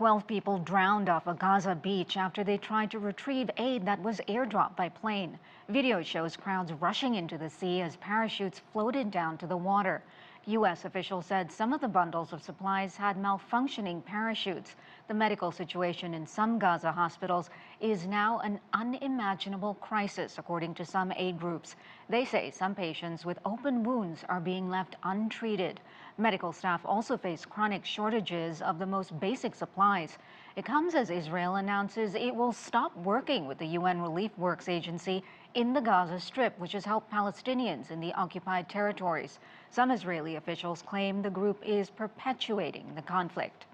12 people drowned off a Gaza beach after they tried to retrieve aid that was airdropped by plane. Video shows crowds rushing into the sea as parachutes floated down to the water. U.S. officials said some of the bundles of supplies had malfunctioning parachutes. The medical situation in some Gaza hospitals is now an unimaginable crisis, according to some aid groups. They say some patients with open wounds are being left untreated. Medical staff also face chronic shortages of the most basic supplies. It comes as Israel announces it will stop working with the UN Relief Works Agency in the Gaza Strip, which has helped Palestinians in the occupied territories. Some Israeli officials claim the group is perpetuating the conflict.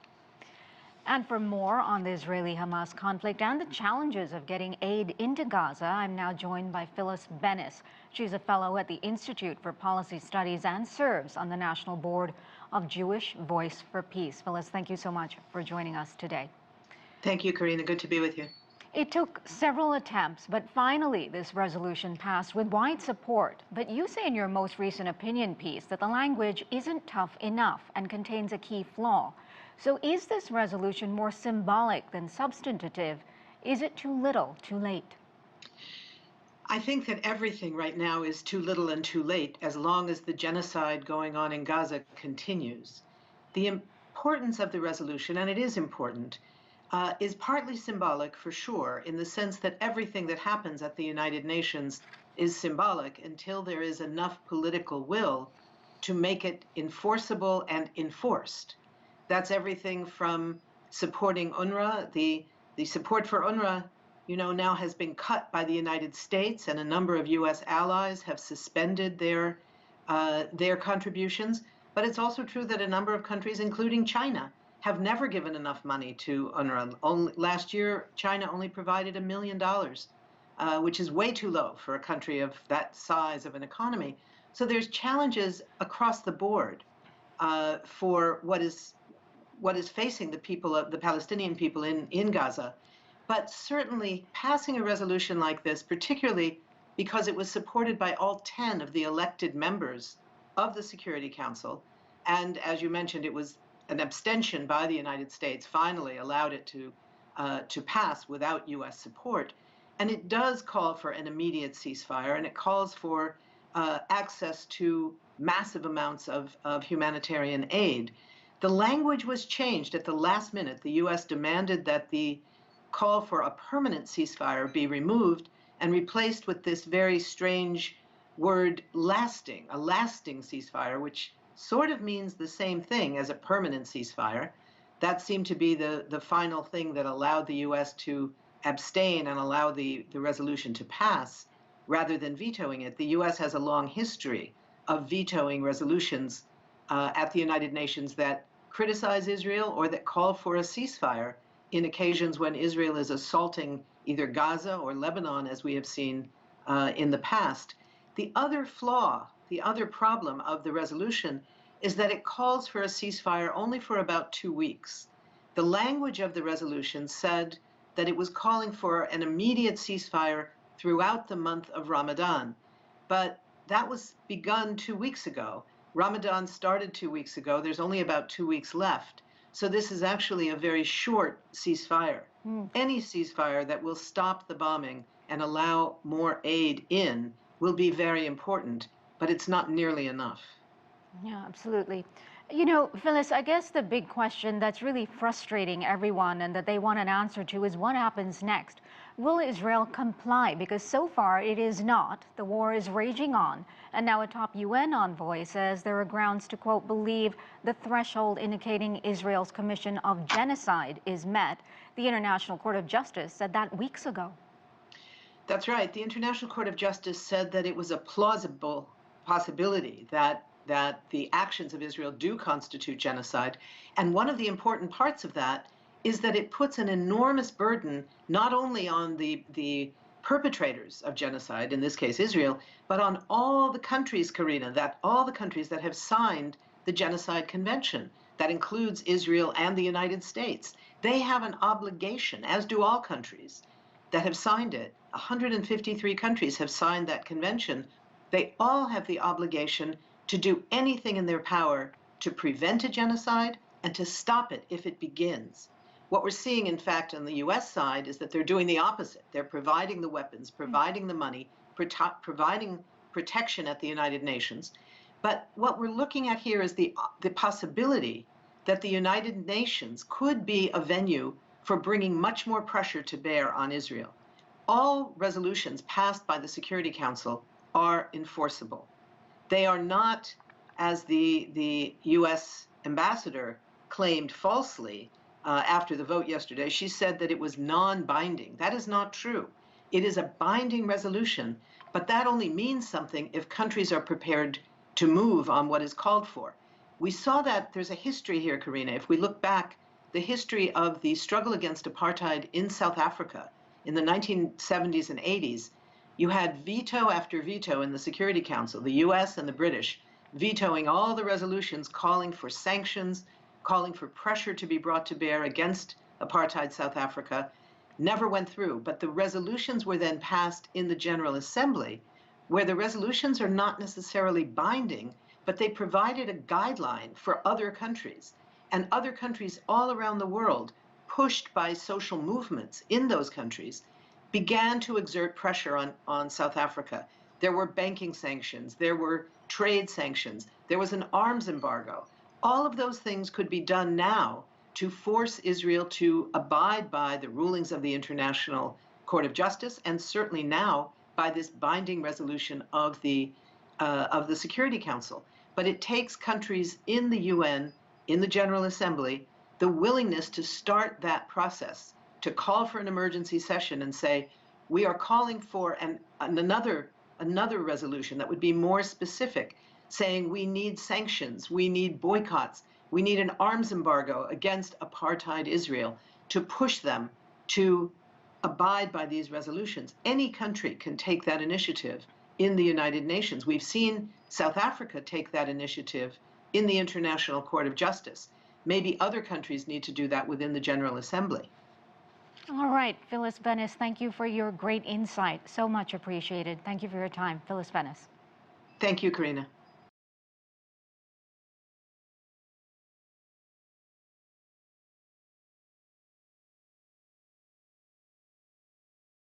And for more on the Israeli-Hamas conflict and the challenges of getting aid into Gaza, I'm now joined by Phyllis Bennis. She's a fellow at the Institute for Policy Studies and serves on the National Board of Jewish Voice for Peace. Phyllis, thank you so much for joining us today. Thank you, Karina. Good to be with you. It took several attempts, but finally this resolution passed with wide support. But you say in your most recent opinion piece that the language isn't tough enough and contains a key flaw. So is this resolution more symbolic than substantive? Is it too little, too late? I think that everything right now is too little and too late as long as the genocide going on in Gaza continues. The importance of the resolution, and it is important, is partly symbolic for sure, in the sense that everything that happens at the United Nations is symbolic until there is enough political will to make it enforceable and enforced. That's everything from supporting UNRWA. The support for UNRWA, now has been cut by the United States, and a number of U.S. allies have suspended their contributions. But it's also true that a number of countries, including China, have never given enough money to UNRWA. Last year, China only provided $1 million, which is way too low for a country of that size of an economy. So there's challenges across the board for what is facing the Palestinian people in Gaza. But certainly passing a resolution like this, particularly because it was supported by all 10 of the elected members of the Security Council, and as you mentioned, it was an abstention by the United States finally allowed it to pass without U.S. support. And it does call for an immediate ceasefire, and it calls for access to massive amounts of humanitarian aid. The language was changed at the last minute. The U.S. demanded that the call for a permanent ceasefire be removed and replaced with this very strange word, lasting, a lasting ceasefire, which sort of means the same thing as a permanent ceasefire. That seemed to be the final thing that allowed the U.S. to abstain and allow the resolution to pass rather than vetoing it. The U.S. has a long history of vetoing resolutions at the United Nations that criticize Israel or that call for a ceasefire in occasions when Israel is assaulting either Gaza or Lebanon, as we have seen in the past. The other flaw, the other problem of the resolution is that it calls for a ceasefire only for about 2 weeks. The language of the resolution said that it was calling for an immediate ceasefire throughout the month of Ramadan, but that was begun 2 weeks ago. Ramadan started 2 weeks ago. There's only about 2 weeks left. So this is actually a very short ceasefire. Any ceasefire that will stop the bombing and allow more aid in will be very important, but it's not nearly enough. Yeah, absolutely. Phyllis, I guess the big question that's really frustrating everyone and that they want an answer to is what happens next? Will Israel comply? Because so far it is not. The war is raging on. And now a top UN envoy says there are grounds to, quote, believe the threshold indicating Israel's commission of genocide is met. The International Court of Justice said that weeks ago. That's right. The International Court of Justice said that it was a plausible possibility that the actions of Israel do constitute genocide. And one of the important parts of that is that it puts an enormous burden not only on the perpetrators of genocide, in this case Israel, but on all the countries, Karina, all the countries that have signed the Genocide Convention. That includes Israel and the United States. They have an obligation, as do all countries that have signed it. 153 countries have signed that convention. They all have the obligation to do anything in their power to prevent a genocide and to stop it if it begins. What we're seeing, in fact, on the US side is that they're doing the opposite. They're providing the weapons, providing the money, providing protection at the United Nations. But what we're looking at here is the possibility that the United Nations could be a venue for bringing much more pressure to bear on Israel. All resolutions passed by the Security Council are enforceable. They are not, as the US ambassador claimed falsely after the vote yesterday. She said that it was non-binding. That is not true. It is a binding resolution, but that only means something if countries are prepared to move on what is called for. We saw that there's a history here, Karina. If we look back, the history of the struggle against apartheid in South Africa in the 1970s and 80s, you had veto after veto in the Security Council, the US and the British, vetoing all the resolutions calling for sanctions, calling for pressure to be brought to bear against apartheid South Africa, never went through. But the resolutions were then passed in the General Assembly, where the resolutions are not necessarily binding, but they provided a guideline for other countries. And other countries all around the world, pushed by social movements in those countries, began to exert pressure on South Africa. There were banking sanctions, there were trade sanctions, there was an arms embargo. All of those things could be done now to force Israel to abide by the rulings of the International Court of Justice, and certainly now by this binding resolution of the Security Council. But it takes countries in the UN, in the General Assembly, the willingness to start that process, to call for an emergency session and say, we are calling for another resolution that would be more specific, saying we need sanctions, we need boycotts, we need an arms embargo against apartheid Israel to push them to abide by these resolutions. Any country can take that initiative in the United Nations. We've seen South Africa take that initiative in the International Court of Justice. Maybe other countries need to do that within the General Assembly. All right, Phyllis Bennis, thank you for your great insight. So much appreciated. Thank you for your time. Phyllis Bennis. Thank you, Karina.